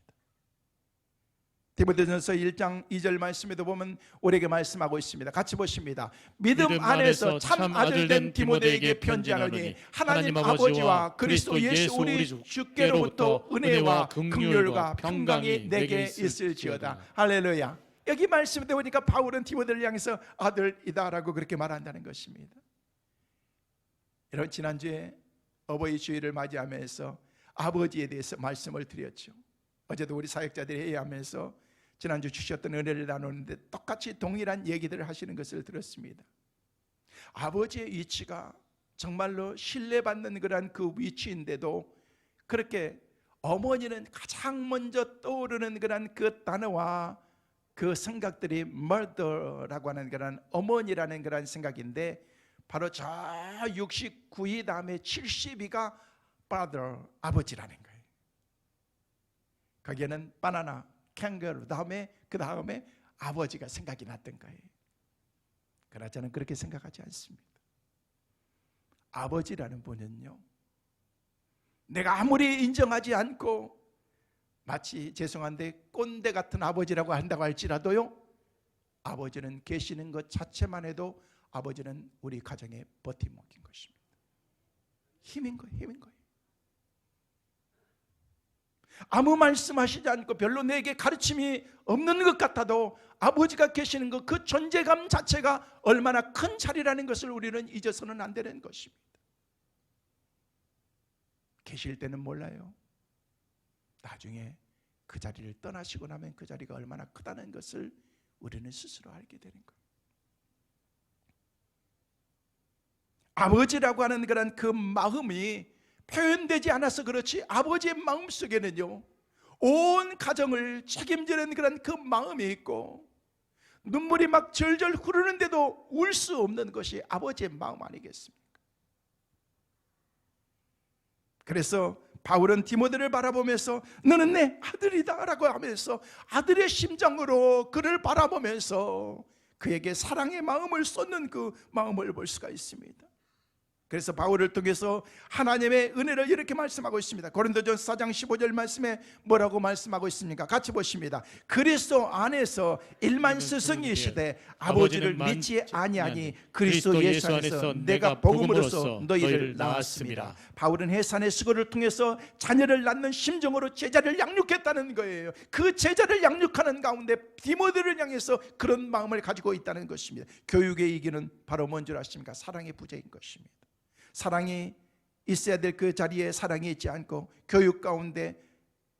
디모데전서 1장 2절 말씀에도 보면 우리에게 말씀하고 있습니다. 같이 보십니다. 믿음 안에서 참 아들 된 디모데에게 편지하노니 하나님 아버지와 그리스도 예수 우리 주께로부터 은혜와 긍휼과 평강이 내게 있을지어다. 할렐루야. 여기 말씀에 보니까 바울은 디모데를 향해서 아들이다라고 그렇게 말한다는 것입니다. 여러분, 지난주에 어버이 주일을 맞이하면서 아버지에 대해서 말씀을 드렸죠. 어제도 우리 사역자들이 회의하면서 지난주 주셨던 은혜를 나누는데 똑같이 동일한 얘기들을 하시는 것을 들었습니다. 아버지의 위치가 정말로 신뢰받는 그런 그 위치인데도 그렇게 어머니는 가장 먼저 떠오르는 그런 그 단어와 그 생각들이 mother라고 하는 그런 어머니라는 그런 생각인데 바로 저 69위 다음에 70위가 father, 아버지라는 거예요. 거기에는 바나나, 캥거루 그 다음에 아버지가 생각이 났던 거예요. 그러나 저는 그렇게 생각하지 않습니다. 아버지라는 분은요, 내가 아무리 인정하지 않고 마치 죄송한데 꼰대 같은 아버지라고 한다고 할지라도요, 아버지는 계시는 것 자체만 해도 아버지는 우리 가정의 버팀목인 것입니다. 힘인 거예요. 아무 말씀하시지 않고 별로 내게 가르침이 없는 것 같아도 아버지가 계시는 것, 그 존재감 자체가 얼마나 큰 자리라는 것을 우리는 잊어서는 안 되는 것입니다. 계실 때는 몰라요. 나중에 그 자리를 떠나시고 나면 그 자리가 얼마나 크다는 것을 우리는 스스로 알게 되는 거예요. 아버지라고 하는 그런 그 마음이 표현되지 않아서 그렇지 아버지의 마음속에는요, 온 가정을 책임지는 그런 그 마음이 있고 눈물이 막 절절 흐르는데도 울 수 없는 것이 아버지의 마음 아니겠습니까? 그래서 바울은 디모데를 바라보면서 너는 내 아들이다 라고 하면서 아들의 심정으로 그를 바라보면서 그에게 사랑의 마음을 쏟는 그 마음을 볼 수가 있습니다. 그래서 바울을 통해서 하나님의 은혜를 이렇게 말씀하고 있습니다. 고린도전서 4장 15절 말씀에 뭐라고 말씀하고 있습니까? 같이 보십니다. 그리스도 안에서 일만 스승이시되 아버지를 믿지 아니하니 그리스도 예수 안에서 내가 복음으로써 너희를 낳았습니다. 바울은 해산의 수고를 통해서 자녀를 낳는 심정으로 제자를 양육했다는 거예요. 그 제자를 양육하는 가운데 디모데를 향해서 그런 마음을 가지고 있다는 것입니다. 교육의 이기는 바로 뭔 줄 아십니까? 사랑의 부재인 것입니다. 사랑이 있어야 될 그 자리에 사랑이 있지 않고 교육 가운데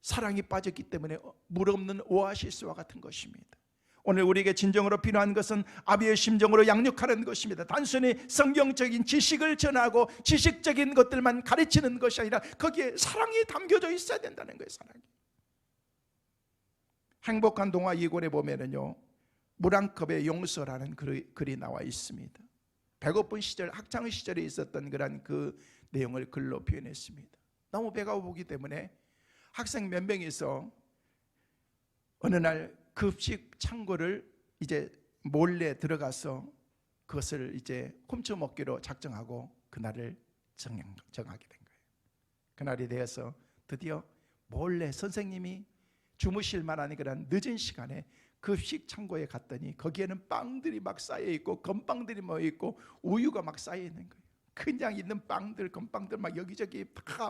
사랑이 빠졌기 때문에 물 없는 오아시스와 같은 것입니다. 오늘 우리에게 진정으로 필요한 것은 아비의 심정으로 양육하는 것입니다. 단순히 성경적인 지식을 전하고 지식적인 것들만 가르치는 것이 아니라 거기에 사랑이 담겨져 있어야 된다는 거예요. 사랑이. 행복한 동화 2권에 보면은요, 물 한 컵의 용서라는 글이 나와 있습니다. 배고픈 시절, 학창 시절에 있었던 그런 그 내용을 글로 표현했습니다. 너무 배가 고프기 때문에 학생 몇 명이서 어느 날 급식 창고를 이제 몰래 들어가서 그것을 이제 훔쳐 먹기로 작정하고 그날을 정하게 된 거예요. 그날이 되어서 드디어 몰래 선생님이 주무실 만한 그런 늦은 시간에 급식 창고에 갔더니 거기에는 빵들이 막 쌓여 있고 건빵들이 모여 있고 우유가 막 쌓여 있는 거예요. 그냥 있는 빵들, 건빵들 막 여기저기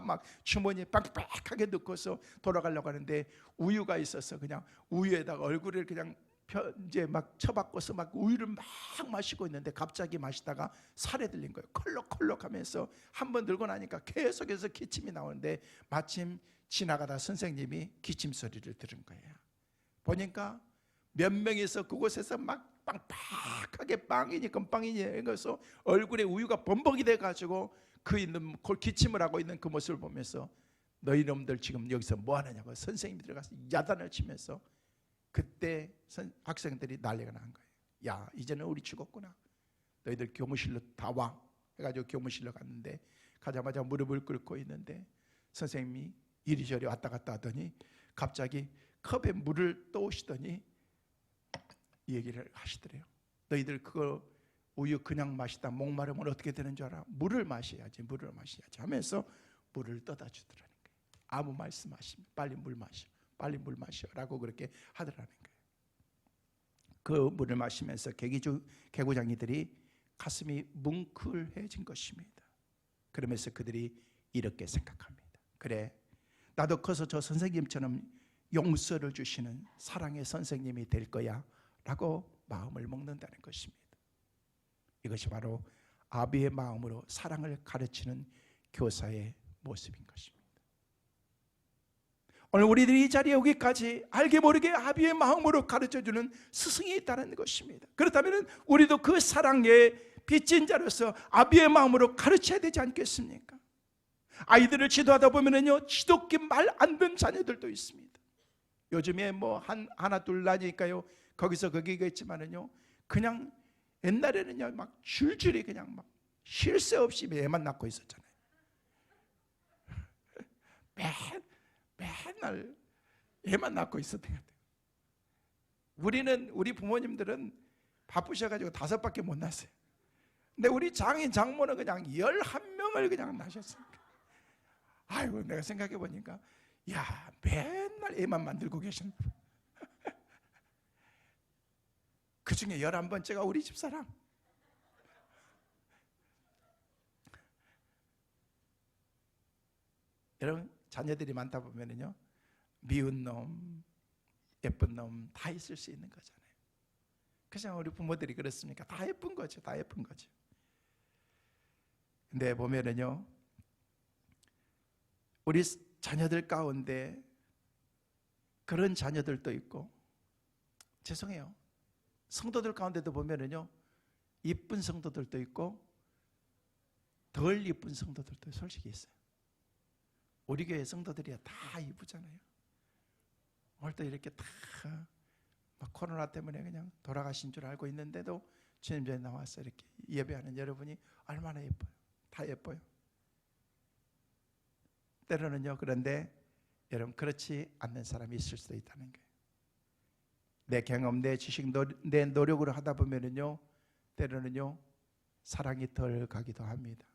막 주머니에 빡빡하게 넣고서 돌아가려고 하는데 우유가 있어서 그냥 우유에다가 얼굴을 그냥 이제 막 쳐박고서 막 우유를 막 마시고 있는데 갑자기 마시다가 살에 들린 거예요. 콜록콜록 하면서 한번 들고 나니까 계속해서 기침이 나오는데 마침 지나가다 선생님이 기침 소리를 들은 거예요. 보니까 몇 명이서 그곳에서 막 빵팍하게 빵이니 건빵이니 해서 얼굴에 우유가 범벅이 돼가지고 그 있는 기침을 하고 있는 그 모습을 보면서 너희 놈들 지금 여기서 뭐 하느냐고 선생님이 들어가서 야단을 치면서 그때 학생들이 난리가 난 거예요. 야, 이제는 우리 죽었구나. 너희들 교무실로 다 와. 해가지고 교무실로 갔는데 가자마자 무릎을 꿇고 있는데 선생님이 이리저리 왔다 갔다 하더니 갑자기 컵에 물을 떠오시더니 이 얘기를 하시더래요. 너희들 그거 우유 그냥 마시다 목마르면 어떻게 되는 줄 알아? 물을 마셔야지 하면서 물을 떠다 주더라는 거예요. 아무 말씀하시면 빨리 물 마셔 라고 그렇게 하더라는 거예요. 그 물을 마시면서 개구장이들이 가슴이 뭉클해진 것입니다. 그러면서 그들이 이렇게 생각합니다. 그래, 나도 커서 저 선생님처럼 용서를 주시는 사랑의 선생님이 될 거야 라고 마음을 먹는다는 것입니다. 이것이 바로 아비의 마음으로 사랑을 가르치는 교사의 모습인 것입니다. 오늘 우리들이 이 자리에 오기까지 알게 모르게 아비의 마음으로 가르쳐주는 스승이 있다는 것입니다. 그렇다면 우리도 그 사랑의 빚진 자로서 아비의 마음으로 가르쳐야 되지 않겠습니까? 아이들을 지도하다 보면은요, 지독히 말 안 듣는 자녀들도 있습니다. 요즘에 뭐 하나 둘 나니까요, 거기서 거기겠지만은요, 그냥 옛날에는요 막 줄줄이 그냥 막 쉴 새 없이 애만 낳고 있었잖아요. 맨날 애만 낳고 있었던 것 같아요. 우리 부모님들은 바쁘셔가지고 5밖에 못 낳았어요. 근데 우리 장인 장모는 그냥 11명을 그냥 낳으셨어요. 아이고, 내가 생각해 보니까 야, 맨날 애만 만들고 계셨나. 그 중에 11번째가 우리 집사람. 여러분, 자녀들이 많다 보면은요, 미운 놈, 예쁜 놈 다 있을 수 있는 거잖아요. 그냥 우리 부모들이 그렇습니까? 다 예쁜 거죠. 다 예쁜 거죠. 근데 보면은요, 우리 자녀들 가운데 그런 자녀들도 있고, 죄송해요, 성도들 가운데도 보면은요, 이쁜 성도들도 있고 덜 이쁜 성도들도 솔직히 있어요. 우리 교회 성도들이 다 이쁘잖아요. 오늘도 이렇게 다 막 코로나 때문에 그냥 돌아가신 줄 알고 있는데도 주님 전에 나와서 이렇게 예배하는 여러분이 얼마나 예뻐요. 다 예뻐요. 때로는요, 그런데 여러분, 그렇지 않는 사람이 있을 수도 있다는 거예요. 내 경험, 내 지식, 내 노력으로 하다 보면은요, 때로는요 사랑이 덜 가기도 합니다.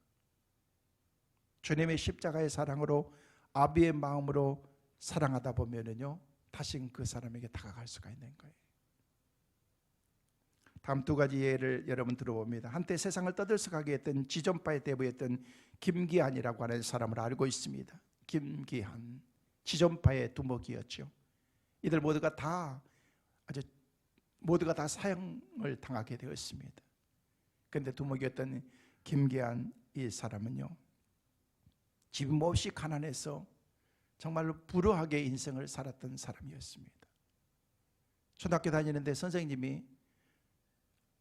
주님의 십자가의 사랑으로, 아비의 마음으로 사랑하다 보면은요, 다시금 그 사람에게 다가갈 수가 있는 거예요. 다음 2가지 예를 여러분 들어봅니다. 한때 세상을 떠들썩하게 했던 지존파에 대부했던 김기한이라고 하는 사람을 알고 있습니다. 김기한, 지존파의 두목이었죠. 이들 모두가 다 사형을 당하게 되었습니다. 그런데 두목이었던 김기한 이 사람은요, 집 없이 가난해서 정말로 불우하게 인생을 살았던 사람이었습니다. 초등학교 다니는데 선생님이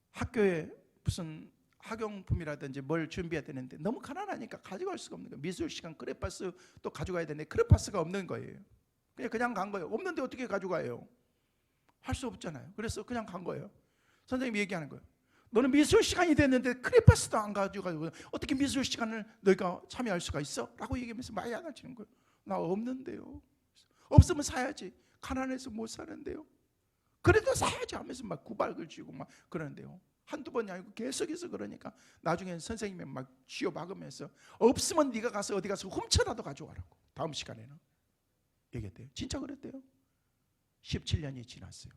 학교에 무슨 학용품이라든지 뭘 준비해야 되는데 너무 가난하니까 가져갈 수가 없는 거예요. 미술 시간 크레파스 또 가져가야 되는데 크레파스가 없는 거예요. 그냥 간 거예요. 없는데 어떻게 가져가요? 할 수 없잖아요. 그래서 그냥 간 거예요. 선생님이 얘기하는 거예요. 너는 미술 시간이 됐는데 크레파스도 안 가져가고 어떻게 미술 시간을 너희가 참여할 수가 있어? 라고 얘기하면서 막 야단 치는 거예요. 나 없는데요. 없으면 사야지. 가난해서 못 사는데요. 그래도 사야지 하면서 막 구박을 쥐고 막 그러는데요. 한두 번이 아니고 계속해서 그러니까 나중에는 선생님이 막 쥐어박으면서 없으면 네가 가서 어디 가서 훔쳐라도 가져와라고 다음 시간에는 얘기했대요. 진짜 그랬대요. 17년이 지났어요.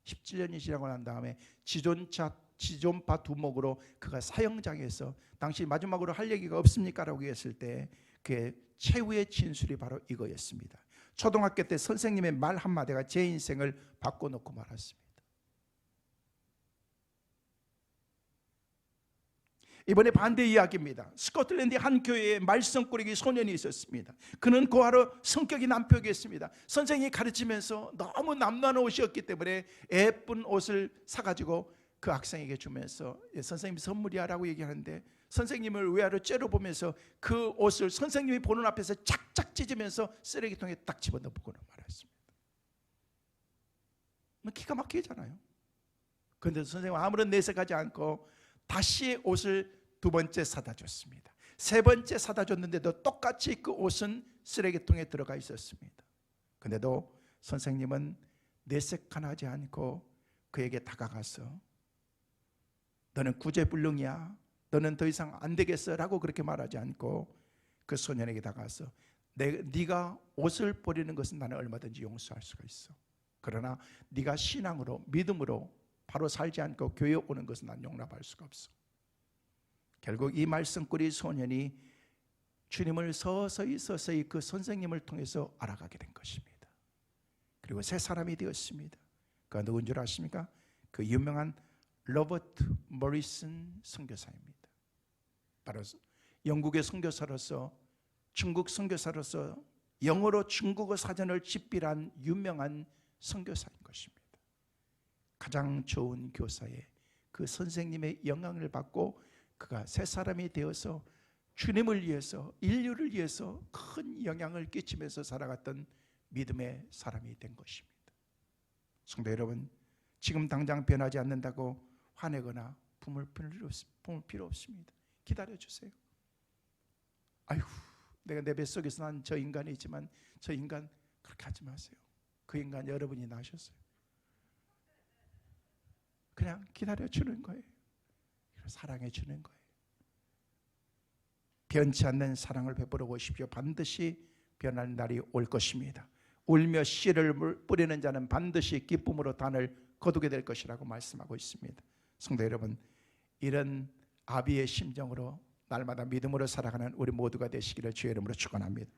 17년이 지나고 난 다음에 지존파 두목으로 그가 사형장에서 당시 마지막으로 할 얘기가 없습니까? 라고 했을 때 그의 최후의 진술이 바로 이거였습니다. 초등학교 때 선생님의 말 한마디가 제 인생을 바꿔놓고 말았습니다. 이번에 반대 이야기입니다. 스코틀랜드의 한 교회에 말썽꾸러기 소년이 있었습니다. 그는 고아로 성격이 난폭했습니다. 선생님이 가르치면서 너무 남다른 옷이었기 때문에 예쁜 옷을 사가지고 그 학생에게 주면서 선생님 선물이야 라고 얘기하는데 선생님을 외야로 째려보면서 그 옷을 선생님이 보는 앞에서 착착 찢으면서 쓰레기통에 딱 집어넣고는 말았습니다. 기가 막히잖아요. 그런데 선생님은 아무런 내색하지 않고 다시 옷을 두 번째 사다 줬습니다. 세 번째 사다 줬는데도 똑같이 그 옷은 쓰레기통에 들어가 있었습니다. 그런데도 선생님은 내색하지 않고 그에게 다가가서 너는 구제불능이야. 너는 더 이상 안 되겠어 라고 그렇게 말하지 않고 그 소년에게 다가가서 네가 옷을 버리는 것은 나는 얼마든지 용서할 수가 있어. 그러나 네가 신앙으로 믿음으로 바로 살지 않고 교회에 오는 것은 난 용납할 수가 없어. 결국 이 말썽꾸리 소년이 주님을 서서히 그 선생님을 통해서 알아가게 된 것입니다. 그리고 새 사람이 되었습니다. 그가 누군 줄 아십니까? 그 유명한 로버트 모리슨 선교사입니다. 바로 영국의 선교사로서 중국 선교사로서 영어로 중국어 사전을 집필한 유명한 선교사인 것입니다. 가장 좋은 교사의 그 선생님의 영향을 받고 그가 새 사람이 되어서 주님을 위해서 인류를 위해서 큰 영향을 끼치면서 살아갔던 믿음의 사람이 된 것입니다. 성도 여러분, 지금 당장 변하지 않는다고 화내거나 품을 필요 없습니다. 기다려주세요. 아이고, 내가 내 뱃속에서 난 저 인간이 있지만 저 인간 그렇게 하지 마세요. 그 인간 여러분이 낳으셨어요. 그냥 기다려주는 거예요. 사랑해주는 거예요. 변치 않는 사랑을 베풀어 보십시오. 반드시 변할 날이 올 것입니다. 울며 씨를 뿌리는 자는 반드시 기쁨으로 단을 거두게 될 것이라고 말씀하고 있습니다. 성도 여러분, 이런 아비의 심정으로 날마다 믿음으로 살아가는 우리 모두가 되시기를 주의 이름으로 축원합니다.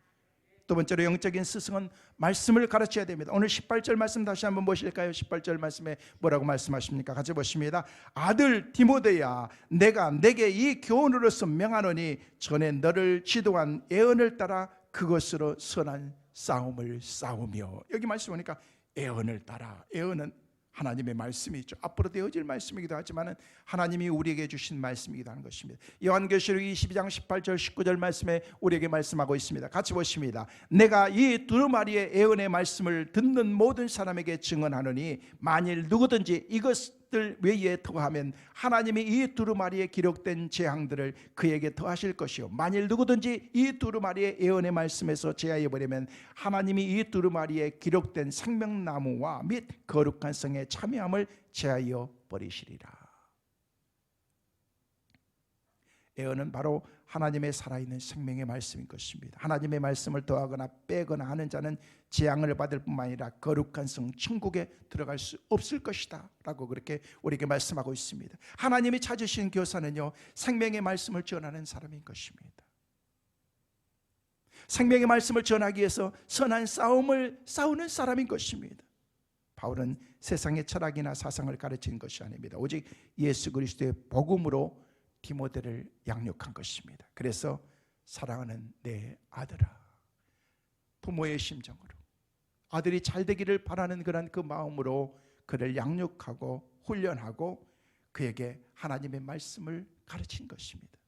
두 번째로 영적인 스승은 말씀을 가르쳐야 됩니다. 오늘 18절 말씀 다시 한번 보실까요? 18절 말씀에 뭐라고 말씀하십니까? 같이 보십니다. 아들 디모데야, 내가 내게 이 교훈으로서 명하노니 전에 너를 지도한 예언을 따라 그것으로 선한 싸움을 싸우며. 여기 말씀 보니까 예언을 따라, 예언은 하나님의 말씀이죠. 앞으로 되어질 말씀이기도 하지만 하나님이 우리에게 주신 말씀이기도 하는 것입니다. 요한계시록 22장 18절 19절 말씀에 우리에게 말씀하고 있습니다. 같이 보십니다. 내가 이 두루마리의 예언의 말씀을 듣는 모든 사람에게 증언하노니 만일 누구든지 이것들 외에 더하면 하나님이 이 두루마리에 기록된 재앙들을 그에게 더하실 것이요 만일 누구든지 이 두루마리의 예언의 말씀에서 제하여버리면 하나님이 이 두루마리에 기록된 생명나무와 및 거룩한 성의 참여함을 제하여 버리시리라. 예언은 바로 하나님의 살아있는 생명의 말씀인 것입니다. 하나님의 말씀을 더하거나 빼거나 하는 자는 재앙을 받을 뿐만 아니라 거룩한 성 천국에 들어갈 수 없을 것이다 라고 그렇게 우리에게 말씀하고 있습니다. 하나님이 찾으신 교사는요, 생명의 말씀을 전하는 사람인 것입니다. 생명의 말씀을 전하기 위해서 선한 싸움을 싸우는 사람인 것입니다. 바울은 세상의 철학이나 사상을 가르치는 것이 아닙니다. 오직 예수 그리스도의 복음으로 디모데를 양육한 것입니다. 그래서 사랑하는 내 아들아, 부모의 심정으로 아들이 잘 되기를 바라는 그런 그 마음으로 그를 양육하고 훈련하고 그에게 하나님의 말씀을 가르친 것입니다.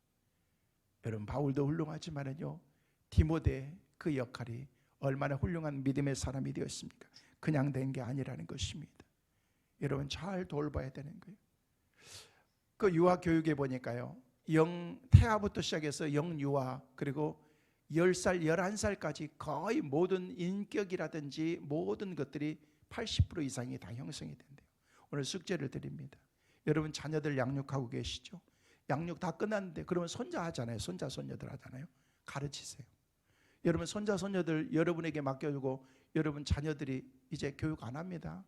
여러분, 바울도 훌륭하지만은요, 디모데 그 역할이 얼마나 훌륭한 믿음의 사람이 되었습니까? 그냥 된 게 아니라는 것입니다. 여러분, 잘 돌봐야 되는 거예요. 그 유아 교육에 보니까요, 태아부터 시작해서 영유아, 그리고 10살, 11살까지 거의 모든 인격이라든지 모든 것들이 80% 이상이 다 형성이 된대요. 오늘 숙제를 드립니다. 여러분, 자녀들 양육하고 계시죠? 양육 다 끝났는데 그러면 손자 하잖아요. 손자, 손녀들 하잖아요. 가르치세요. 여러분, 손자, 손녀들 여러분에게 맡겨주고 여러분 자녀들이 이제 교육 안 합니다.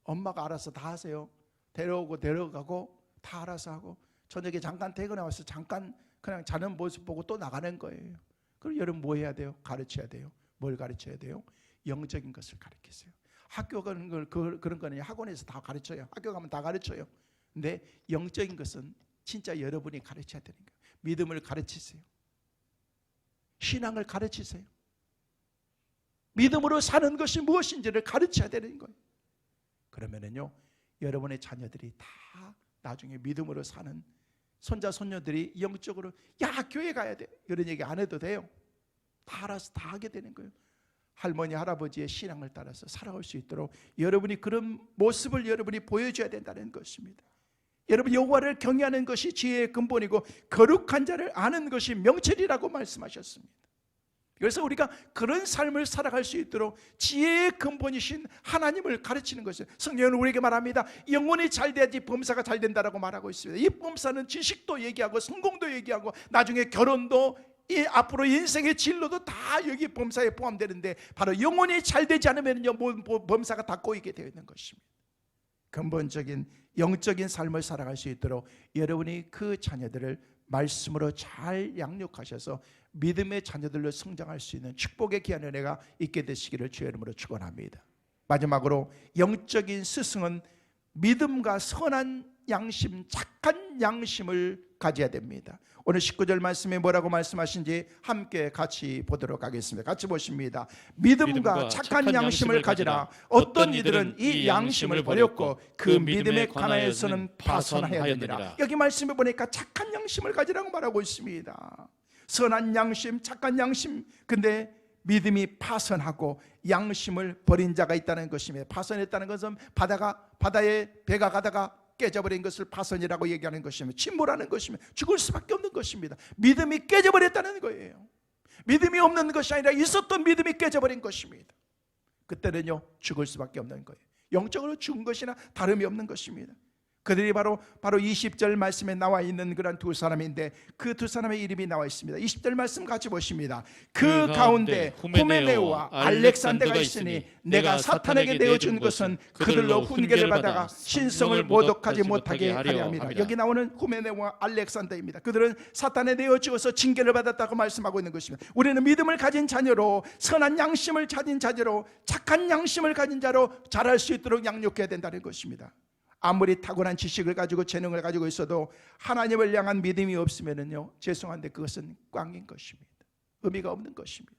엄마가 알아서 다 하세요. 데려오고 데려가고 다 알아서 하고, 저녁에 잠깐 퇴근해 와서 잠깐 그냥 자는 모습 보고 또 나가는 거예요. 그럼 여러분 뭐 해야 돼요? 가르쳐야 돼요. 뭘 가르쳐야 돼요? 영적인 것을 가르치세요. 학교 그런 거는 학원에서 다 가르쳐요. 학교 가면 다 가르쳐요. 근데 영적인 것은 진짜 여러분이 가르쳐야 되는 거예요. 믿음을 가르치세요. 신앙을 가르치세요. 믿음으로 사는 것이 무엇인지를 가르쳐야 되는 거예요. 그러면은요, 여러분의 자녀들이 다 나중에 믿음으로 사는 손자 손녀들이 영적으로 야 교회 가야 돼 이런 얘기 안 해도 돼요. 다 알아서 다 하게 되는 거예요. 할머니 할아버지의 신앙을 따라서 살아올 수 있도록 여러분이 그런 모습을 여러분이 보여줘야 된다는 것입니다. 여러분, 여호와를 경외하는 것이 지혜의 근본이고 거룩한 자를 아는 것이 명철이라고 말씀하셨습니다. 그래서 우리가 그런 삶을 살아갈 수 있도록 지혜의 근본이신 하나님을 가르치는 것이에요. 성경은 우리에게 말합니다. 영혼이 잘 돼야지 범사가 잘 된다라고 말하고 있습니다. 이 범사는 지식도 얘기하고 성공도 얘기하고 나중에 결혼도 이 앞으로 인생의 진로도 다 여기 범사에 포함되는데, 바로 영혼이 잘 되지 않으면 범사가 다 꼬이게 되어 있는 것입니다. 근본적인 영적인 삶을 살아갈 수 있도록 여러분이 그 자녀들을 말씀으로 잘 양육하셔서 믿음의 자녀들로 성장할 수 있는 축복의 귀한 은혜가 있게 되시기를 주의 이름으로 축원합니다. 마지막으로 영적인 스승은 믿음과 선한 양심, 착한 양심을 가져야 됩니다. 오늘 19절 말씀에 뭐라고 말씀하신지 함께 같이 보도록 하겠습니다. 같이 보십니다. 믿음과 착한 양심을 가지라. 어떤 이들은 이 양심을 버렸고 그 믿음에 관하여서는 파손하였느니라. 여기 말씀에 보니까 착한 양심을 가지라고 말하고 있습니다. 선한 양심, 착한 양심. 근데 믿음이 파손하고 양심을 버린 자가 있다는 것입니다. 파손했다는 것은 바다에 배가 가다가 깨져버린 것을 파손이라고 얘기하는 것입니다. 침몰하는 것입니다. 죽을 수밖에 없는 것입니다. 믿음이 깨져버렸다는 거예요. 믿음이 없는 것이 아니라 있었던 믿음이 깨져버린 것입니다. 그때는요, 죽을 수밖에 없는 거예요. 영적으로 죽은 것이나 다름이 없는 것입니다. 그들이 바로 20절 말씀에 나와 있는 그런 두 사람인데, 그 두 사람의 이름이 나와 있습니다. 20절 말씀 같이 보십니다. 그 가운데 후메네오와 알렉산더가 있으니 내가 사탄에게 내어준 것은 그들로 훈계를 받아가 신성을 모독하지 못하게 하려 함이라. 여기 나오는 후메네오와 알렉산더입니다. 그들은 사탄에 내어주어서 징계를 받았다고 말씀하고 있는 것입니다. 우리는 믿음을 가진 자녀로, 선한 양심을 가진 자녀로, 착한 양심을 가진 자로 자랄 수 있도록 양육해야 된다는 것입니다. 아무리 타고난 지식을 가지고 재능을 가지고 있어도 하나님을 향한 믿음이 없으면요, 죄송한데 그것은 꽝인 것입니다. 의미가 없는 것입니다.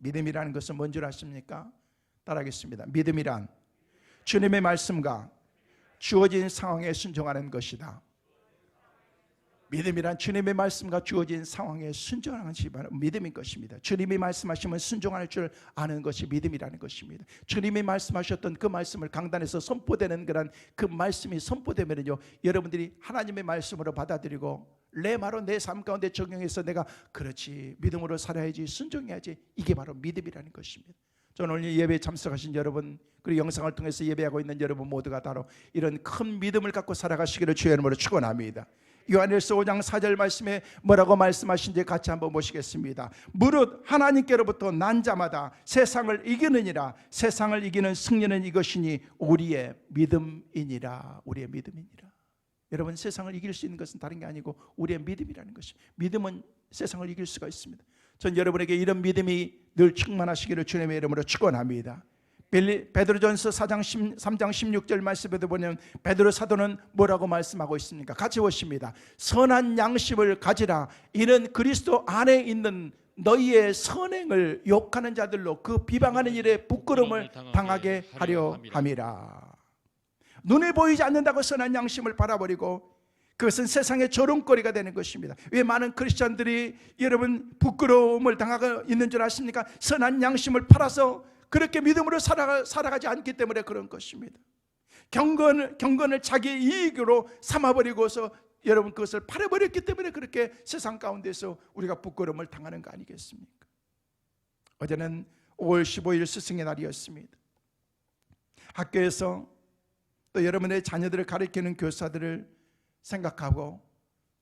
믿음이라는 것은 뭔 줄 아십니까? 따라하겠습니다. 믿음이란 주님의 말씀과 주어진 상황에 순종하는 것이다. 믿음이란 주님의 말씀과 주어진 상황에 순종하는 것이 바로 믿음인 것입니다. 주님이 말씀하시면 순종할 줄 아는 것이 믿음이라는 것입니다. 주님이 말씀하셨던 그 말씀을 강단에서 선포되는 그런 그 말씀이 선포되면요, 여러분들이 하나님의 말씀으로 받아들이고 레마로 내 삶 가운데 적용해서 내가 그렇지, 믿음으로 살아야지, 순종해야지, 이게 바로 믿음이라는 것입니다. 저는 오늘 예배에 참석하신 여러분, 그리고 영상을 통해서 예배하고 있는 여러분 모두가 바로 이런 큰 믿음을 갖고 살아가시기를 주의 이름으로 축원합니다. 요한일서 5장 4절 말씀에 뭐라고 말씀하신지 같이 한번 보시겠습니다. 무릇 하나님께로부터 난 자마다 세상을 이기느니라. 세상을 이기는 승리는 이것이니 우리의 믿음이니라. 우리의 믿음이니라. 여러분, 세상을 이길 수 있는 것은 다른 게 아니고 우리의 믿음이라는 것입니다. 믿음은 세상을 이길 수가 있습니다. 전 여러분에게 이런 믿음이 늘 충만하시기를 주님의 이름으로 축원합니다. 베드로전서 3장 16절 말씀에도 보면 베드로 사도는 뭐라고 말씀하고 있습니까? 같이 보십니다. 선한 양심을 가지라. 이는 그리스도 안에 있는 너희의 선행을 욕하는 자들로 그 비방하는 일에 부끄러움을 당하게 하려 함이라. 눈에 보이지 않는다고 선한 양심을 바라버리고 그것은 세상의 조롱거리가 되는 것입니다. 왜 많은 크리스천들이 여러분 부끄러움을 당하고 있는 줄 아십니까? 선한 양심을 팔아서 그렇게 믿음으로 살아가지 않기 때문에 그런 것입니다. 경건을 자기의 이익으로 삼아버리고서 여러분 그것을 팔아버렸기 때문에 그렇게 세상 가운데서 우리가 부끄러움을 당하는 거 아니겠습니까? 어제는 5월 15일 스승의 날이었습니다. 학교에서 또 여러분의 자녀들을 가르치는 교사들을 생각하고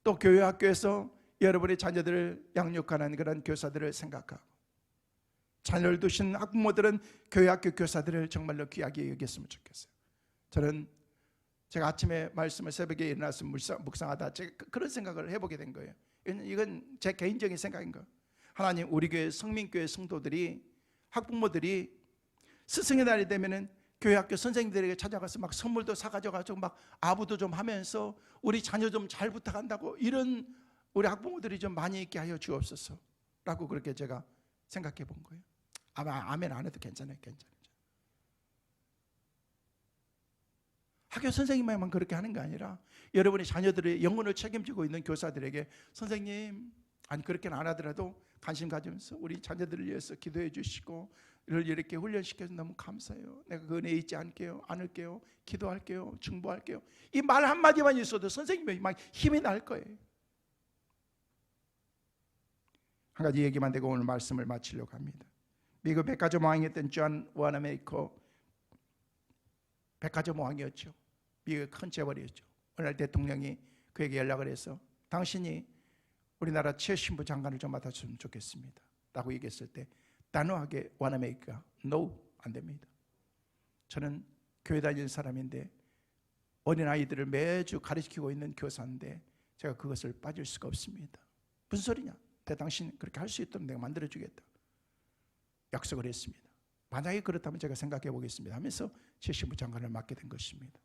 또 교회 학교에서 여러분의 자녀들을 양육하는 그런 교사들을 생각하고 자녀를 두신 학부모들은 교회 학교 교사들을 정말로 귀하게 여겼으면 좋겠어요. 저는 제가 아침에 말씀을 새벽에 일어나서 묵상하다 제가 그런 생각을 해보게 된 거예요. 이건 제 개인적인 생각인 거예요. 하나님, 우리 교회 성민교회 성도들이 학부모들이 스승의 날이 되면은 교회 학교 선생님들에게 찾아가서 막 선물도 사가져가지고 막 아부도 좀 하면서 우리 자녀 좀 잘 부탁한다고 이런 우리 학부모들이 좀 많이 있게 하여 주옵소서 라고 그렇게 제가 생각해 본 거예요. 아멘 안 해도 괜찮아요. 학교 선생님만 그렇게 하는 게 아니라 여러분이 자녀들의 영혼을 책임지고 있는 교사들에게 선생님, 아니 그렇게는 안 하더라도 관심 가지면서 우리 자녀들을 위해서 기도해 주시고 이렇게 훈련시켜서 너무 감사해요. 내가 그 은혜 잊지 않을게요. 기도할게요. 중보할게요. 이 말 한마디만 있어도 선생님이 막 힘이 날 거예요. 한 가지 얘기만 되고 오늘 말씀을 마치려고 합니다. 미국 백화점 왕이었던 존 워너메이커, 백화점 왕이었죠. 미국의 큰 재벌이었죠. 어느 날 대통령이 그에게 연락을 해서 당신이 우리나라 최신부 장관을 좀 맡아주면 좋겠습니다 라고 얘기했을 때 단호하게 워너메이커가 No, 안 됩니다. 저는 교회 다니는 사람인데 어린아이들을 매주 가르치고 있는 교사인데 제가 그것을 빠질 수가 없습니다. 무슨 소리냐? 당신 그렇게 할 수 있도록 내가 만들어주겠다 약속을 했습니다. 만약에 그렇다면 제가 생각해 보겠습니다 하면서 최신부 장관을 맡게 된 것입니다.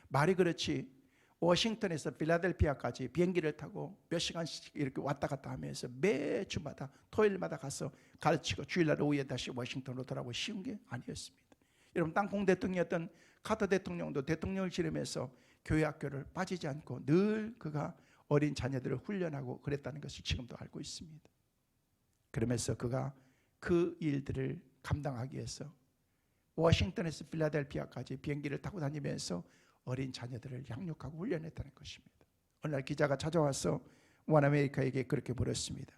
말이 그렇지 워싱턴에서 필라델피아까지 비행기를 타고 몇 시간씩 이렇게 왔다 갔다 하면서 매주마다 토요일마다 가서 가르치고 주일날 오후에 다시 워싱턴으로 돌아오고 쉬운 게 아니었습니다. 여러분 땅콩 대통령이었던 카터 대통령도 대통령을 지내면서 교회 학교를 빠지지 않고 늘 그가 어린 자녀들을 훈련하고 그랬다는 것을 지금도 알고 있습니다. 그러면서 그가 그 일들을 감당하기 위해서 워싱턴에서 필라델피아까지 비행기를 타고 다니면서 어린 자녀들을 양육하고 훈련했다는 것입니다. 어느 날 기자가 찾아와서 원아메리카에게 그렇게 물었습니다.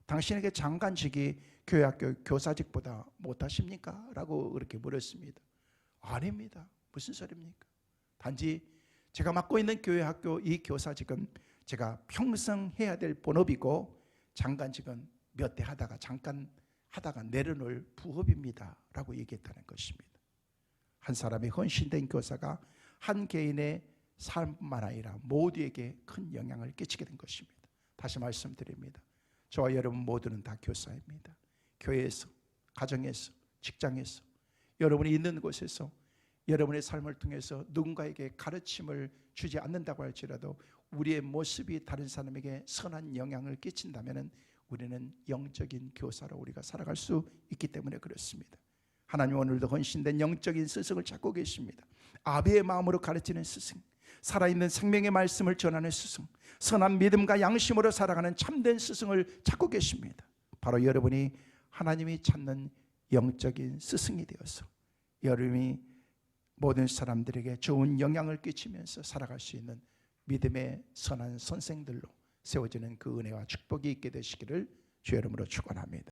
당신에게 장관직이 교회학교 교사직보다 못하십니까? 라고 그렇게 물었습니다. 아닙니다. 무슨 소리입니까? 단지 제가 맡고 있는 교회학교 이 교사직은 제가 평생 해야 될 본업이고 장관직은 몇 대 하다가 잠깐 하다가 내려놓을 부업입니다 라고 얘기했다는 것입니다. 한 사람의 헌신된 교사가 한 개인의 삶뿐만 아니라 모두에게 큰 영향을 끼치게 된 것입니다. 다시 말씀드립니다. 저와 여러분 모두는 다 교사입니다. 교회에서, 가정에서, 직장에서, 여러분이 있는 곳에서 여러분의 삶을 통해서 누군가에게 가르침을 주지 않는다고 할지라도 우리의 모습이 다른 사람에게 선한 영향을 끼친다면 우리는 영적인 교사로 우리가 살아갈 수 있기 때문에 그렇습니다. 하나님 오늘도 헌신된 영적인 스승을 찾고 계십니다. 아비의 마음으로 가르치는 스승, 살아있는 생명의 말씀을 전하는 스승, 선한 믿음과 양심으로 살아가는 참된 스승을 찾고 계십니다. 바로 여러분이 하나님이 찾는 영적인 스승이 되어서 여러분이 모든 사람들에게 좋은 영향을 끼치면서 살아갈 수 있는 믿음의 선한 선생들로 세워지는 그 은혜와 축복이 있게 되시기를 주의 이름으로 축원합니다.